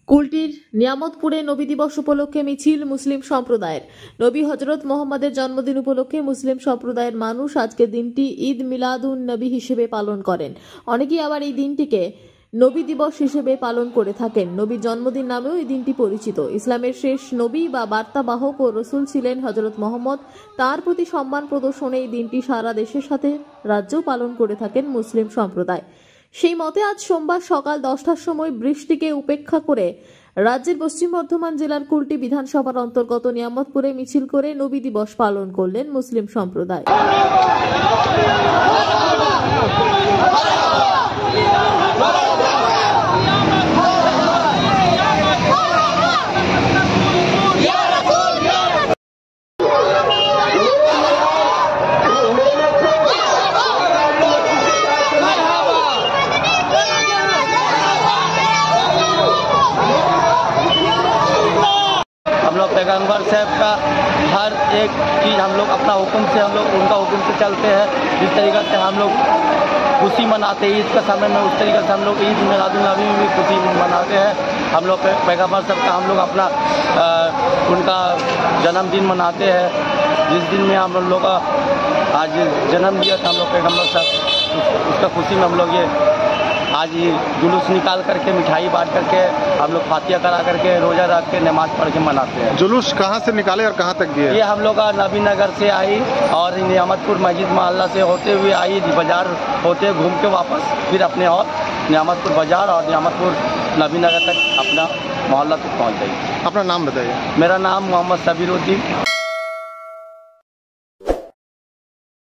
কুলটির নিয়ামতপুরে নবী দিবস উপলক্ষে মিছিল মুসলিম সম্প্রদায়ের। নবী হযরত মুহাম্মদের জন্মদিন উপলক্ষে মুসলিম সম্প্রদায়ের মানুষ আজকের দিনটি ঈদ মিলাদুন নবী হিসেবে পালন করেন। অনেকেই আবার এই দিনটিকে নবী দিবস হিসেবে পালন করে থাকেন। নবীর জন্মদিন নামেও এই দিনটি পরিচিত। ইসলামের শেষ নবী বা বার্তাবাহক ও রসুল ছিলেন হযরত মুহাম্মদ। তার প্রতি সম্মান প্রদর্শনে এই দিনটি সারা দেশের সাথে রাজ্যেও পালন করে থাকেন মুসলিম সম্প্রদায়। সেই মতে আজ সোমবার সকাল 10টার সময় বৃষ্টিকে উপেক্ষা করে রাজ্যের পশ্চিম বর্ধমান জেলার কুলটি বিধানসভার অন্তর্গত নিয়ামতপুরে মিছিল করে নবী দিবস পালন করলেন মুসলিম সম্প্রদায়। हम लोग पैगंबर साहब का हर एक चीज़ हम लोग अपना हुक्म से हम लोग उनका हुक्म से चलते हैं। जिस तरीक़े से हम लोग खुशी मनाते हैं ईद का समय में, उस तरीक़े से हम लोग ईद मिलादुन नबी में भी खुशी मनाते हैं। हम लोग पैगंबर साहब का हम लोग अपना उनका जन्मदिन मनाते हैं। जिस दिन में हम लोग का आज जन्म दिया था हम लोग पैगंबर साहब, उसका खुशी में हम लोग ये आज ये जुलूस निकाल करके मिठाई बांट करके हम लोग फातिया करा करके रोज़ा रख के नमाज पढ़ के मनाते हैं। जुलूस कहाँ से निकाले और कहाँ तक दिए? ये हम लोग का नबी नगर से आई और नियामतपुर मस्जिद मोहल्ला से होते हुए आई, बाजार होते घूम के वापस फिर अपने और नियामतपुर बाजार और नियामतपुर नबी नगर तक अपना मोहल्ला तक पहुँच गई। अपना नाम बताइए। मेरा नाम मोहम्मद सबीरुद्दीन।